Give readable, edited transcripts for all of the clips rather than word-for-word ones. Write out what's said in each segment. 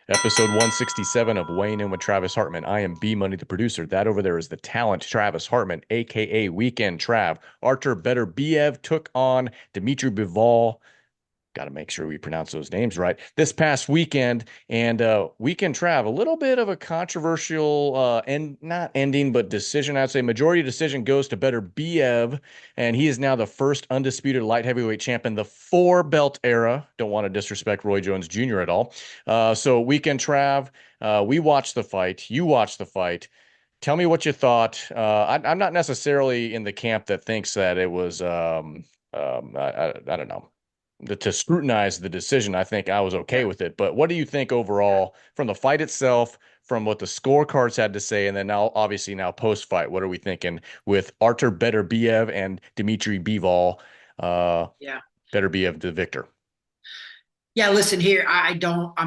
Episode 167 of Weighing In with Travis Hartman. I am B Money, the producer. That over there is the talent, Travis Hartman, aka Weekend Trav. Artur Beterbiev took on Dmitry Bivol. Got to make sure we pronounce those names right. This past weekend, and Weekend Trav, a little bit of a controversial not ending, but decision. I'd say majority decision goes to Beterbiev, and he is now the first undisputed light heavyweight champ in the four belt era. Don't want to disrespect Roy Jones Jr. at all. So Weekend Trav, we watched the fight. You watched the fight. Tell me what you thought. I'm not necessarily in the camp that thinks that it was. I don't know to scrutinize the decision. I think I was okay with it. But what do you think overall from the fight itself, from what the scorecards had to say, and then now obviously now post fight, what are we thinking with Artur Beterbiev and Dmitry Bivol? Yeah. Beterbiev the victor. Yeah, listen here. I'm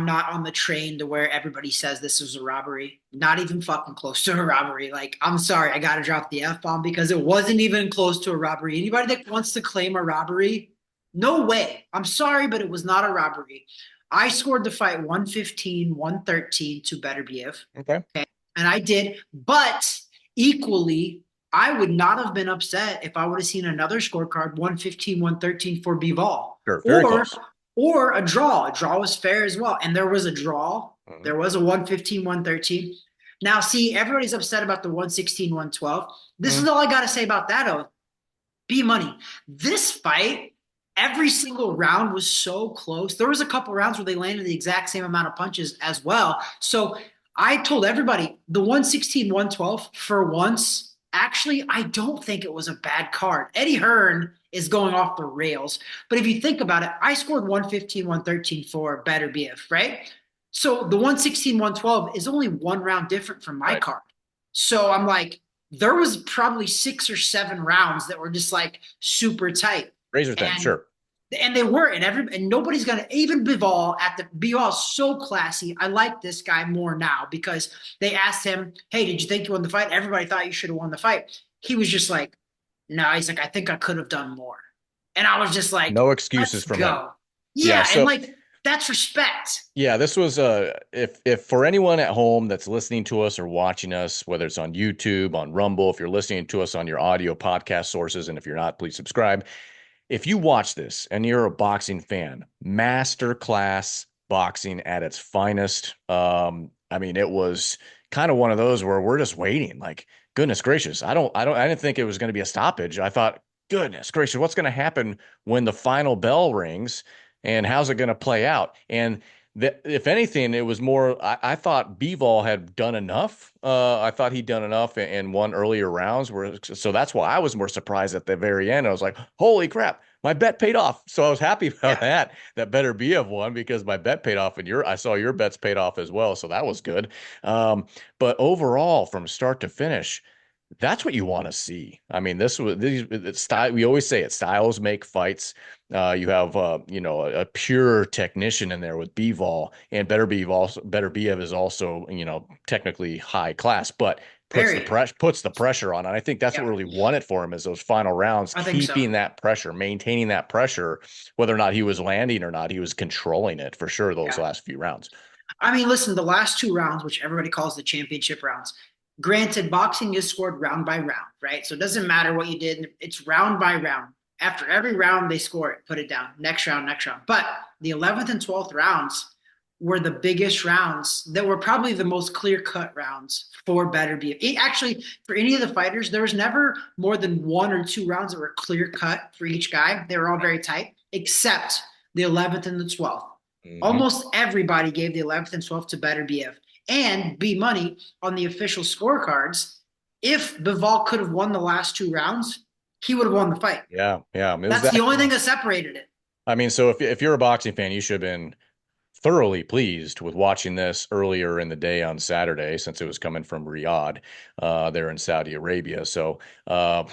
not on the train to where everybody says this was a robbery. Not even fucking close to a robbery. Like, I'm sorry, I gotta drop the F-bomb because it wasn't even close to a robbery. Anybody that wants to claim a robbery, no way. I'm sorry, but it was not a robbery. I scored the fight 115, 113 to Beterbiev. Okay. Okay. And I did, but equally, I would not have been upset if I would have seen another scorecard 115, 113 for Bivol. Sure. Very Or close. or a draw. A draw was fair as well. And there was a draw. Mhm. There was a 115, 113. Now, see, everybody's upset about the 116, 112. This Mhm. is all I got to say about that. B Money. This fight, every single round was so close. There was a couple rounds where they landed the exact same amount of punches as well. So I told everybody the 116, 112 for once. Actually, I don't think it was a bad card. Eddie Hearn is going off the rails. But if you think about it, I scored 115, 113 for Beterbiev, right? So the 116, 112 is only one round different from my Right. card. So I'm like, there was probably 6 or 7 rounds that were just like super tight. Razor thin. And Sure. they were, and nobody's gonna even Bivol's so classy. I like this guy more now because they asked him, "Hey, did you think you won the fight?" Everybody thought you should have won the fight. He was just like, "No." He's like, "I think I could have done more," and I was just like, No "Let's excuses from him. go." Yeah. Yeah, and So like that's respect. yeah, this was if for anyone at home that's listening to us or watching us, whether it's on YouTube, on Rumble, if you're listening to us on your audio podcast sources, and if you're not, please subscribe. If you watch this and you're a boxing fan, master class boxing at its finest. I mean, it was kind of one of those where we're just waiting, like, goodness gracious. I didn't think it was going to be a stoppage. I thought, goodness gracious, what's going to happen when the final bell rings and how's it going to play out? And if anything, it was more. I thought Bivol had done enough. I thought he'd done enough in one earlier rounds. So that's why I was more surprised at the very end. I was like, "Holy crap, my bet paid off!" So I was happy about Yeah. that. That Beterbiev won because my bet paid off, and I saw your bets paid off as well. So that was good. But overall, from start to finish, that's what you want to see. I mean, it's style. We always say it. Styles make fights. You have a pure technician in there with Bivol, and Beterbiev is also technically high class, but Very. puts the pressure on. And I think that's what Yeah, really won it for him is those final rounds, I think so. keeping that pressure, maintaining that pressure, whether or not he was landing or not, he was controlling it for sure those Yeah. last few rounds. I mean, listen, the last 2 rounds, which everybody calls the championship rounds, granted, boxing is scored round by round, right? So it doesn't matter what you did, it's round by round. After every round, they score it, put it down. Next round, next round. But the 11th and 12th rounds were the biggest rounds that were probably the most clear cut rounds for Beterbiev. Actually, for any of the fighters, there was never more than 1 or 2 rounds that were clear cut for each guy. They were all very tight, except the 11th and the 12th. Hmm. Almost everybody gave the 11th and 12th to Beterbiev and B Money on the official scorecards. If Bivol could have won the last 2 rounds, he would have won the fight. Yeah, yeah. It was That's the that only thing close. that separated it. I mean, so if you're a boxing fan, you should have been thoroughly pleased with watching this earlier in the day on Saturday, since it was coming from Riyadh, there in Saudi Arabia. So,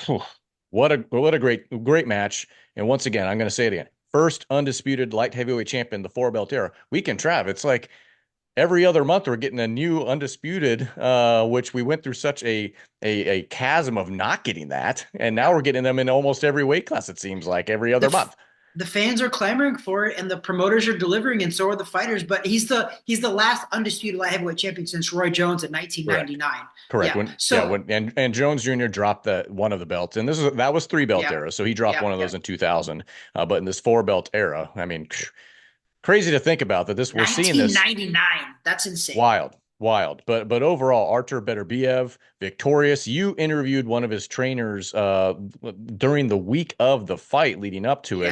whew, what a great match. And once again, I'm going to say it again: first undisputed light heavyweight champion, the four belt era. Weekend Trav. It's like every other month we're getting a new undisputed, which we went through such a chasm of not getting that, and now Yeah. we're getting them in almost every weight class. It seems like every other The month. The fans are clamoring for it, and the promoters are delivering, and so are the fighters. But he's the last undisputed light heavyweight champion since Roy Jones in Correct. 1999. Correct. Yeah. When yeah, So when Jones Jr. dropped one of the belts, and that was three belt yeah, era, so he dropped yeah, one of yeah. those in 2000. But in this four belt era, I mean, crazy to think about that. We're seeing this 1999. That's insane. wild, wild. But overall, Artur Beterbiev victorious. You interviewed one of his trainers during the week of the fight leading up to it.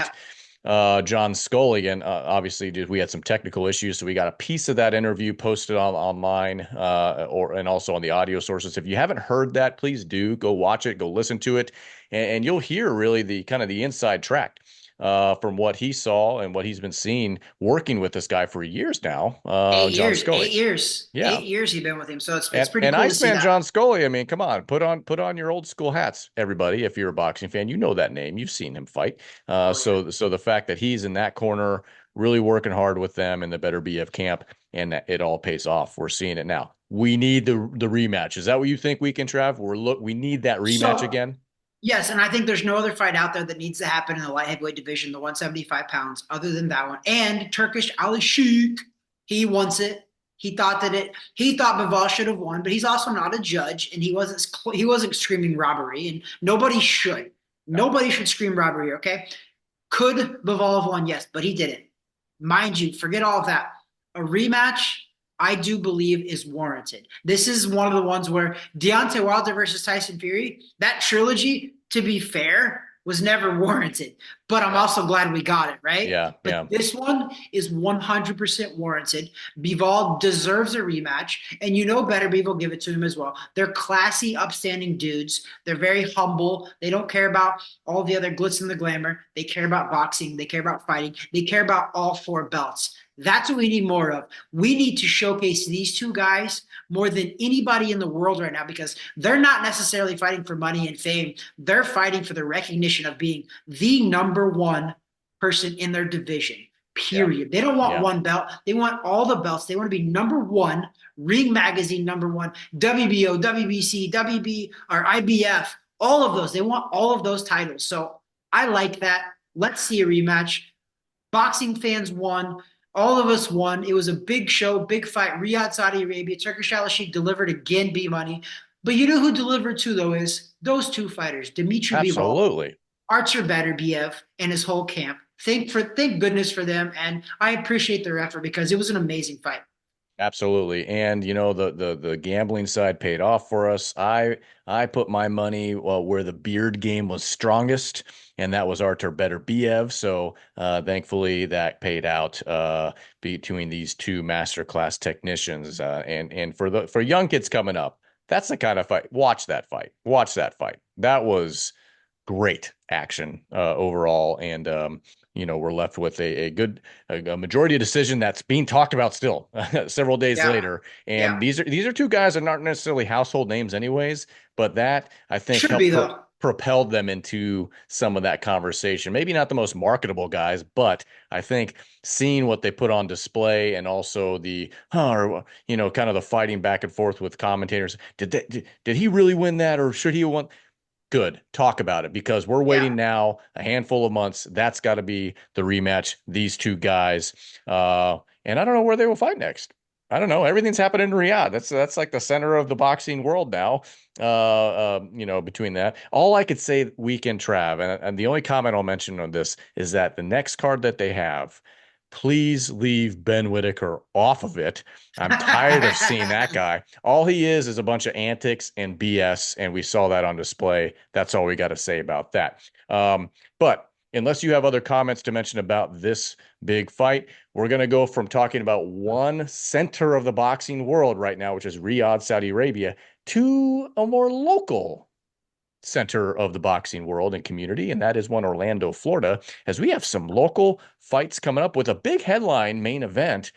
Yeah. John Scully, and obviously, we had some technical issues, so we got a piece of that interview posted online, and also on the audio sources. If you haven't heard that, please do go watch it, go listen to it, and you'll hear really the kind of the inside track from what he saw and what he's been seeing working with this guy for years now, Eight John years, Scully. 8 years, Yeah. 8 years he's been with him. So it's And pretty and cool to see Iceman that. John Scully, I mean, come on, put on your old school hats, everybody. If you're a boxing fan, you know that name. You've seen him fight. Oh yeah. So the fact that he's in that corner, really working hard with them in the Better BF camp, and that it all pays off. We're seeing it now. We need the rematch. Is that what you think, Weekend Trav? We need that rematch So again. yes, and I think there's no other fight out there that needs to happen in the light heavyweight division, the 175 pounds, other than that one. And Turkish Ali Sheik, he wants it. He thought Bivol should have won, but he's also not a judge, and he wasn't screaming robbery, and nobody should. No. Nobody should scream robbery. Okay, could Bivol have won? Yes, but he didn't. Mind you, forget all of that. A rematch, I do believe, is warranted. This is one of the ones where Deontay Wilder versus Tyson Fury, that trilogy, to be fair, was never warranted. But I'm Yeah. also glad we got it, right? Yeah. But Yeah. this one is 100% warranted. Bivol deserves a rematch, and you know better, Bivol give it to him as well. They're classy, upstanding dudes. They're very humble. They don't care about all the other glitz and the glamour. They care about boxing. They care about fighting. They care about all four belts. That's what we need more of. We need to showcase these two guys more than anybody in the world right now because they're not necessarily fighting for money and fame. They're fighting for the recognition of being the number one person in their division, Yeah. period. They don't want Yeah. one belt. They want all the belts. They want to be number one, Ring Magazine number one, WBO, WBC, WB, or IBF, all of those. They want all of those titles. So I like that. Let's see a rematch. Boxing fans won. All of us won. It was a big show, big fight. Riyadh, Saudi Arabia. Turkish Al Sheikh delivered again, B Money. But you know who delivered too, though, is those two fighters, Dmitry Bivol, Absolutely. Artur Beterbiev, and his whole camp. Thank goodness for them, and I appreciate their effort because it was an amazing fight. Absolutely. And the gambling side paid off for us. I put my money where the beard game was strongest, and that was Artur Beterbiev. So thankfully that paid out between these two masterclass technicians. And for young kids coming up, that's the kind of fight. Watch that fight. Watch that fight. That was great action overall. And we're left with a good a majority decision that's being talked about still several days Yeah, later. And yeah. these are two guys that aren't necessarily household names anyways, but that I think Should be helped though. propelled them into some of that conversation. Maybe not the most marketable guys, but I think seeing what they put on display and also kind of the fighting back and forth with commentators. Did he really win that, or should he have won? Good. Talk about it because we're Yeah. waiting now a handful of months. That's got to be the rematch. These two guys, and I don't know where they will fight next. I don't know. Everything's happening in Riyadh. That's like the center of the boxing world now. Between that, all I could say, Weekend Trav, and the only comment I'll mention on this is that the next card that they have, please leave Ben Whitaker off of it. I'm tired of seeing that guy. All he is a bunch of antics and BS, and we saw that on display. That's all we got to say about that. But unless you have other comments to mention about this big fight, we're going to go from talking about one center of the boxing world right now, which is Riyadh, Saudi Arabia, to a more local center of the boxing world and community, and that is one Orlando, Florida, as we have some local fights coming up with a big headline main event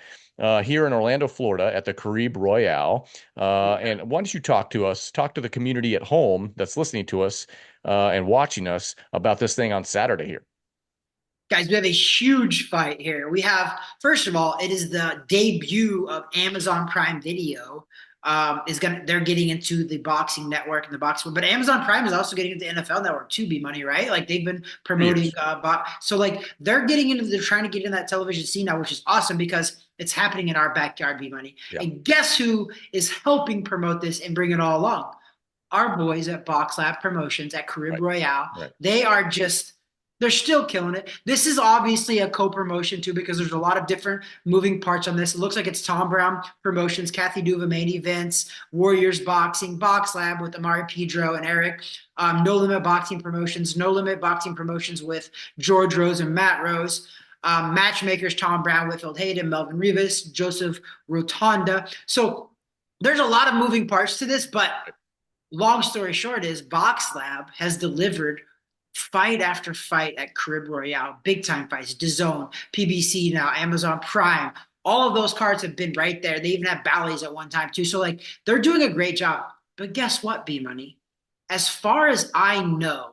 here in Orlando, Florida at the Caribe Royale. And why don't you talk to the community at home that's listening to us and watching us about this thing on Saturday here. Guys, we have a huge fight here. We have, first of all, it is the debut of Amazon Prime Video. they're getting into the boxing network and the boxing, but Amazon Prime is also getting into the NFL network too, B Money, right? Like they've been For promoting years. so like they're trying to get in that television scene now, which is awesome because it's happening in our backyard, B Money. Yeah. And guess who is helping promote this and bring it all along? Our boys at Box Lab Promotions at Carib Right. Royale. Right. They are just they're still killing it. This is obviously a co-promotion too because there's a lot of different moving parts on this. It looks like it's Tom Brown Promotions, Kathy Duva main events, Warriors Boxing, Box Lab with Amari Pedro and Eric, No Limit Boxing Promotions, No Limit Boxing Promotions with George Rose and Matt Rose. Matchmakers Tom Brown, Whitfield Hayden, Melvin Rivas, Joseph Rotonda. So there's a lot of moving parts to this, but long story short is Box Lab has delivered fight after fight at Carib Royale, big time fights, DAZN, PBC now, Amazon Prime. All of those cards have been right there. They even have ballets at one time too. So like they're doing a great job. But guess what, B Money? As far as I know,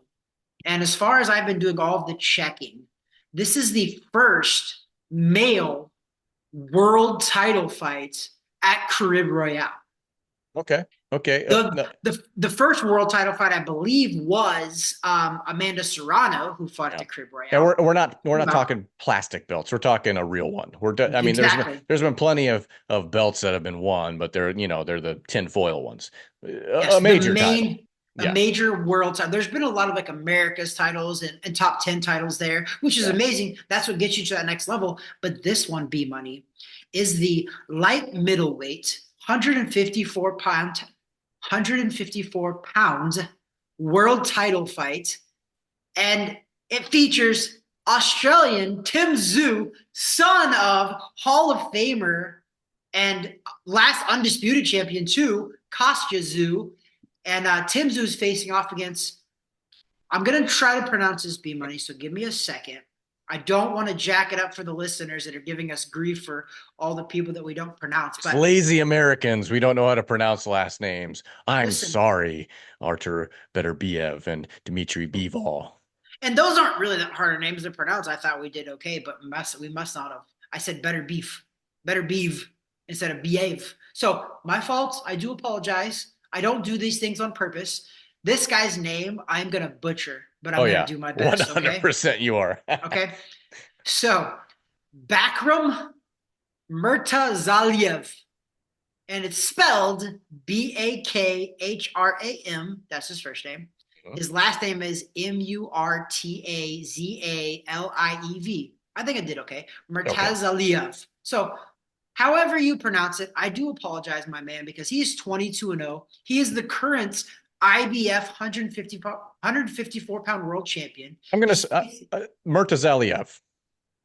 and as far as I've been doing all of the checking, this is the first male world title fight at Carib Royale. Okay. Okay. The, No. the first world title fight, I believe, was Amanda Serrano, who fought at Yeah. the Crib And Royale. we're not talking plastic belts. We're talking a real one. I mean, Exactly. there's been plenty of belts that have been won, but they're the tin foil ones. Yes, A major title. a Yeah. major world title. There's been a lot of like America's titles and top 10 titles there, which is Yeah. amazing. That's what gets you to that next level. But this one, B Money, is the light middleweight, 154 pounds world title fight. And it features Australian Tim Tszyu, son of Hall of Famer and last undisputed champion too, Kostya Tszyu. And Tim Tszyu is facing off against, I'm going to try to pronounce this, B Money, so give me a second. I don't want to jack it up for the listeners that are giving us grief for all the people that we don't pronounce. It's But lazy Americans. We don't know how to pronounce last names. I'm listen, sorry, Artur Beterbiev and Dmitry Bivol. and those aren't really that harder names to pronounce. I thought we did okay, but we must not have. I said better beef instead of behave. So my fault. I do apologize. I don't do these things on purpose. This guy's name I'm gonna butcher, but I'm Oh gonna yeah, do my best. Okay. 100% you are. Okay. So Bakram Murtazaliev, and it's spelled Bakhram. That's his first name. His last name is Murtazaliev. I think I did okay. Okay. Murtazaliev. So, however you pronounce it, I do apologize, my man, because he is 22-0. He is the current IBF 154-pound world champion. I'm gonna Murtazaliev.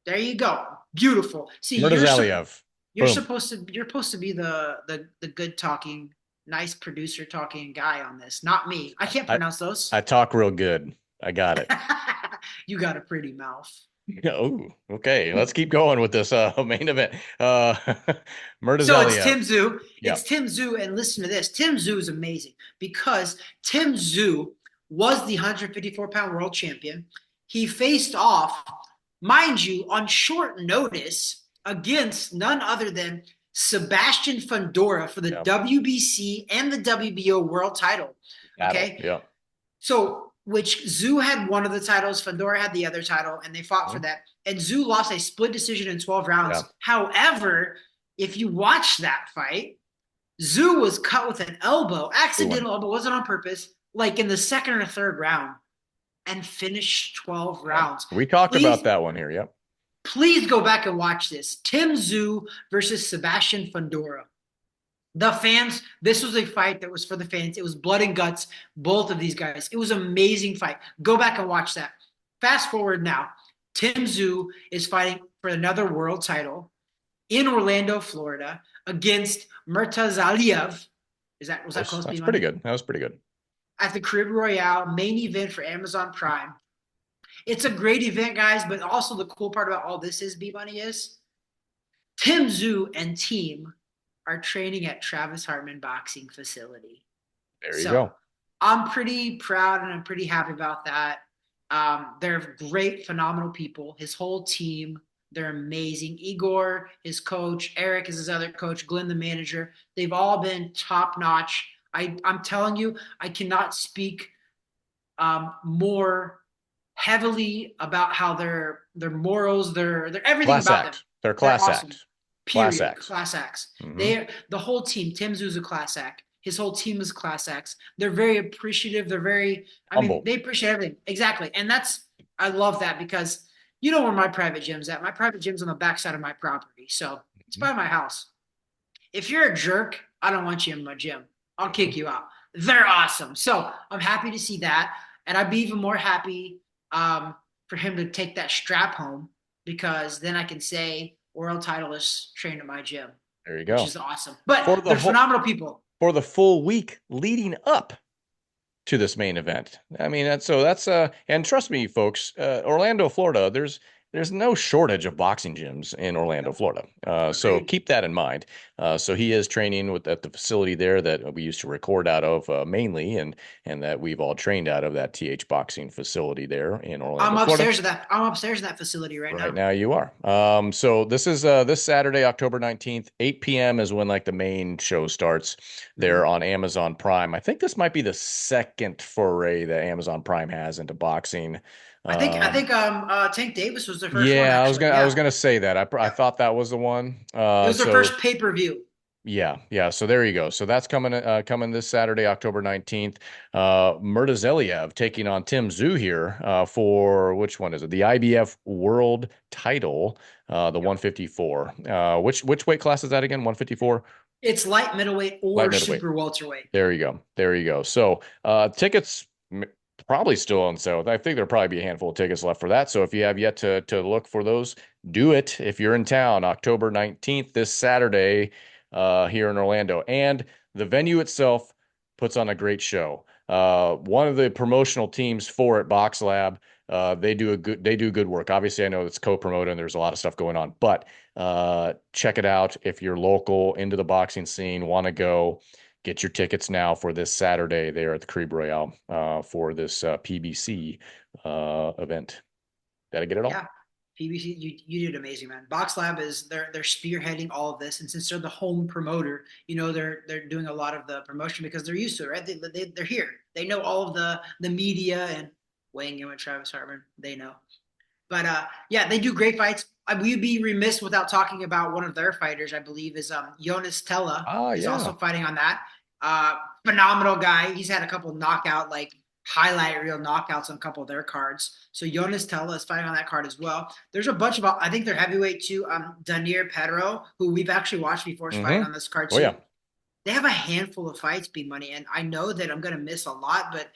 There you go. Beautiful. See, Murtazaliev. Boom. you're supposed to be the good talking, nice producer talking guy on this, not me. I can't I pronounce those. I talk real good. I got it. You got a pretty mouth. Oh, okay. Let's keep going with this main event. So it's Murtazaliev. Tim Tszyu. Yeah. It's Tim Tszyu, and listen to this. Tim Tszyu is amazing because Tim Tszyu was the 154-pound world champion. He faced off, mind you, on short notice against none other than Sebastian Fundora for the Yeah. WBC and the WBO world title. Okay. Yeah. So, which Tszyu had one of the titles, Fundora had the other title, and they fought for that. And Tszyu lost a split decision in 12 rounds. Yeah. However, if you watch that fight, Tszyu was cut with an elbow, accidental elbow, wasn't on purpose, like in the second or third round, and finished 12 rounds. We talked about that one here. Yep. Please go back and watch this. Tim Tszyu versus Sebastian Fundora. The fans, this was a fight that was for the fans. It was blood and guts, both of these guys. It was an amazing fight. Go back and watch that. Fast forward now. Tim Tszyu is fighting for another world title in Orlando, Florida, against Murtazaliev. Was that close? That's pretty good. That was pretty good. At the Carib Royale, main event for Amazon Prime. It's a great event, guys, but also the cool part about all this is, B-Money, is Tim Tszyu and team are training at Travis Hartman Boxing Facility. There you go. I'm pretty proud and I'm pretty happy about that. They're great, phenomenal people. His whole team, They're amazing. Igor, his coach, Eric is his other coach, Glenn, the manager. They've all been top notch. I'm telling you, I cannot speak more heavily about how their morals, their everything Class about them. act. They're They're class awesome. act. Class Period. act. Class acts. Hmm. They the whole team. Tim Tszyu's a class act. His whole team is class acts. They're very appreciative. They're very. I mean, Humble. they appreciate everything. Exactly, and that's I love that because you know where my private gym's at. My private gym's on the backside of my property, so it's Mhm. by my house. If you're a jerk, I don't want you in my gym. I'll kick you out. They're awesome. So I'm happy to see that. And I'd be even more happy for him to take that strap home because then I can say world titleist trained at my gym, There you which go. is awesome. But For the they're whole phenomenal people. for the full week leading up to this main event. I mean, that's and trust me, folks, Orlando, Florida, there's no shortage of boxing gyms in Orlando, Nope. Florida. So Agreed. keep that in mind. So he is training at the facility there that we used to record out of mainly, and that we've all trained out of that TH Boxing facility there in Orlando, Florida. I'm upstairs in that facility right Right now. now you are. So this is this Saturday, October 19th, 8 p.m. is when like the main show starts there Mm-hmm. on Amazon Prime. I think this might be the second foray that Amazon Prime has into boxing. I think Tank Davis was the first one Yeah, actually. I was Yeah. gonna say that. I Yep. thought that was the one. It was their So first pay-per-view. yeah. So there you go. So that's coming this Saturday, October 19th. Murtazeliev taking on Tim Tszyu here for which one is it? The IBF World Title, the Yep. 154. Which weight class is that again? 154? It's light middleweight Light or middleweight. super welterweight. There you go. There you go. So tickets probably still on sale. I think there'll probably be a handful of tickets left for that. So if you have yet to look for those, do it if you're in town, October 19th, this Saturday, here in Orlando. And the venue itself puts on a great show. One of the promotional teams for it, Box Lab, they do good work. Obviously, I know it's co-promoted and there's a lot of stuff going on, but check it out if you're local into the boxing scene, want to go. Get your tickets now for this Saturday there at the Crib Royale for this PBC event. Did I get it all? Yeah. PBC, you did amazing, man. Box Lab is they're spearheading all of this, and since they're the home promoter, you know they're doing a lot of the promotion because they're used to it, right? They're here. They know all of the media and weighing in with Travis Hartman. They know, but yeah, they do great fights. We'd be remiss without talking about one of their fighters. I believe is Jonas Tella Ah, is also yeah. fighting on that. Phenomenal guy. He's had a couple knockout like highlight reel knockouts on a couple of their cards. So Jonas Tella is fighting on that card as well. There's a bunch of I think they're heavyweight too. Danir Pedro, who we've actually watched before, is fighting Mm-hmm. on this card Oh, too. yeah. They have a handful of fights, B Money, and I know that I'm gonna miss a lot, but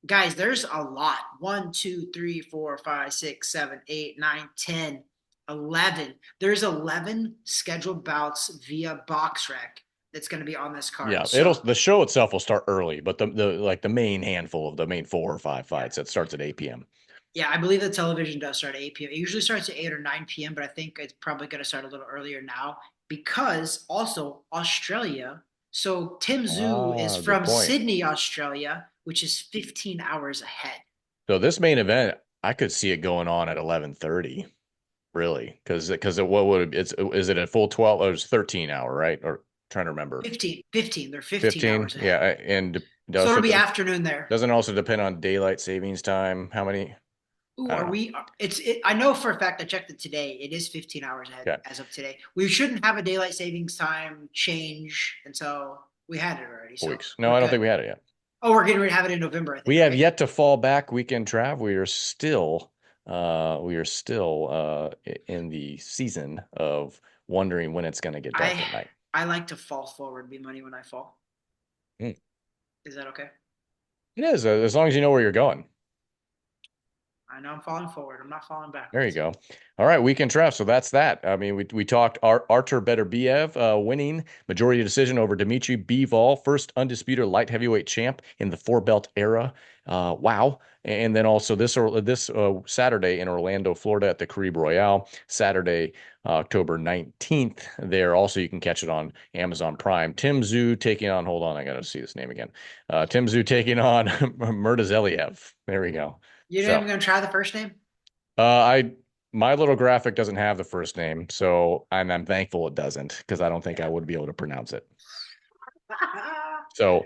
guys, there's a lot. 1, 2, 3, 4, 5, 6, 7, 8, 9, 10, 11. There's 11 scheduled bouts via BoxRec that's going to be on this Yeah. card. So, The show itself will start early, but the like the main handful of the main 4 or 5 yeah. fights that starts at 8 p.m. Yeah, I believe the television does start at 8 p.m. It usually starts at 8 or 9 p.m., but I think it's probably going to start a little earlier now because also Australia. So Tim Tszyu is Ah, good from point. Sydney, Australia, which is 15 hours ahead. So this main event, I could see it going on at 11:30, really, because what would it, it's is it a full 12 or it's 13 hour, right? Or trying to remember. 15, 15. They're 15 15, hours yeah, ahead. and So so it'll it be afternoon there. doesn't also depend on daylight savings time. How many? Ooh, I don't are know. we? I know for a fact I checked it today. It is 15 hours ahead Okay, as of today. We shouldn't have a daylight savings time change until we had it already. 4 So weeks. No, we're I don't good. think we had it yet. Oh, we're getting ready to have it in November, I We think, have right? yet to fall back weekend trav. We are still in the season of wondering when it's going to get dark I at night. I like to fall forward, be money when I fall. Mm. Is that okay? It is, as long as you know where you're going. I know I'm falling forward. I'm not falling There you backwards. go. All right, weekend draft. So that's that. I mean, we talked Artur Beterbiev winning majority decision over Dmitry Bivol, first undisputed light heavyweight champ in the four belt era. Wow. And then also this Saturday in Orlando, Florida at the Caribe Royale, Saturday, October 19th. There also you can catch it on Amazon Prime. Tim Tszyu taking on, hold on, I got to see this name again. Tim Tszyu taking on Murtazeliev. There we go. You're not So even gonna try the first name? I my little graphic doesn't have the first name, so I'm thankful it doesn't because I don't think I would be able to pronounce it. So,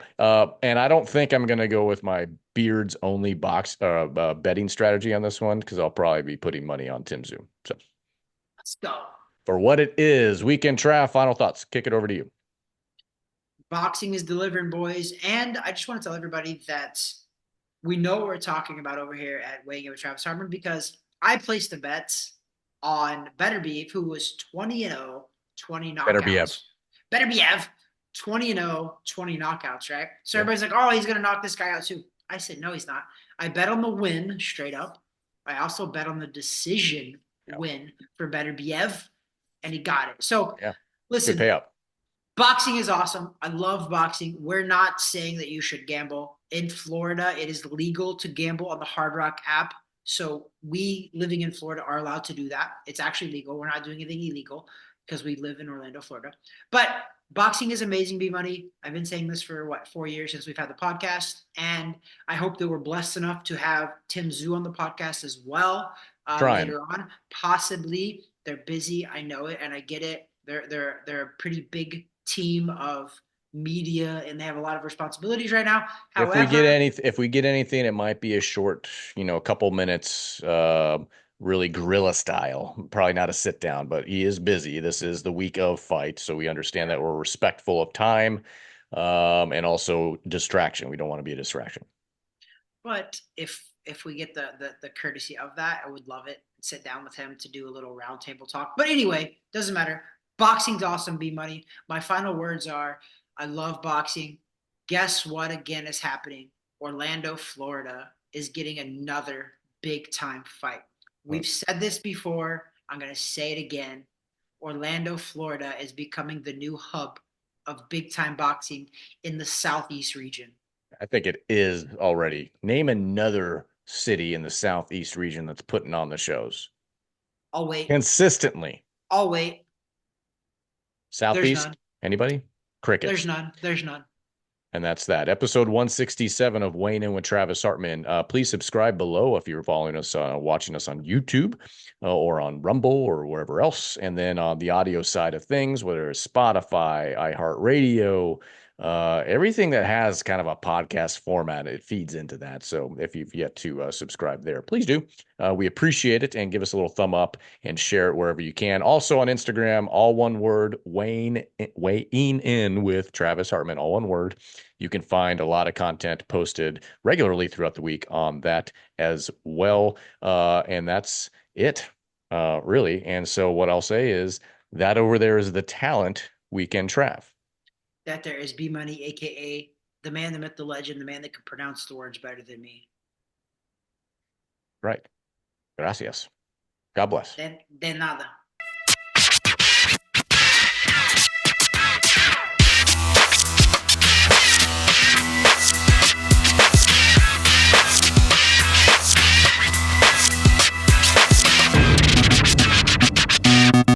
and I don't think I'm gonna go with my beards only betting strategy on this one because I'll probably be putting money on Tszyu. So, Let's go. for what it is, weekend Trav, final thoughts. Kick it over to you. Boxing is delivering, boys. And I just want to tell everybody that we know what we're talking about over here at Weighing In with Travis Hartman because I placed a bet on Beterbiev, who was 20-0, 20 Beterbiev. knockouts. Beterbiev, 20-0, 20 knockouts, right? So Yeah. everybody's like, oh, he's going to knock this guy out too. I said, no, he's not. I bet on the win straight up. I also bet on the decision win for Beterbiev, and he got it. So Yeah. Good listen, payout. boxing is awesome. I love boxing. We're not saying that you should gamble. In Florida, it is legal to gamble on the Hard Rock app. So we living in Florida are allowed to do that. It's actually legal. We're not doing anything illegal because we live in Orlando, Florida. But boxing is amazing, B Money. I've been saying this for 4 years since we've had the podcast. And I hope that we're blessed enough to have Tszyu on the podcast as well Trying. later on. Possibly. They're busy. I know it and I get it. They're a pretty big team of media and they have a lot of responsibilities right now. However, If we get anything, it might be a short, a couple minutes, really guerrilla style. Probably not a sit down, but he is busy. This is the week of fight, so we understand that we're respectful of time, and also distraction. We don't want to be a distraction. but if we get the courtesy of that, I would love it. Sit down with him to do a little roundtable talk. But anyway, doesn't matter. Boxing's awesome, B Money. My final words are I love boxing. Guess what again is happening? Orlando, Florida is getting another big time fight. We've said this before. I'm going to say it again. Orlando, Florida is becoming the new hub of big time boxing in the Southeast region. I think it is already. Name another city in the Southeast region that's putting on the shows I'll wait. consistently. I'll wait. There's Southeast, none. anybody? There's Crickets. none. There's none. And that's that. Episode 167 of Weighing In with Travis Hartman. Please subscribe below if you're following us, watching us on YouTube or on Rumble or wherever else. And then on the audio side of things, whether it's Spotify, iHeartRadio, everything that has kind of a podcast format, it feeds into that. So if you've yet to subscribe there, please do. We appreciate it and give us a little thumb up and share it wherever you can. Also on Instagram, all one word, weighing in with Travis Hartman, all one word. You can find a lot of content posted regularly throughout the week on that as well. And that's it, really. And so what I'll say is that over there is the talent weekend Trav. That there is B Money, aka the man, the myth, the legend, the man that can pronounce the words better than me. Right. Gracias. God bless. De nada.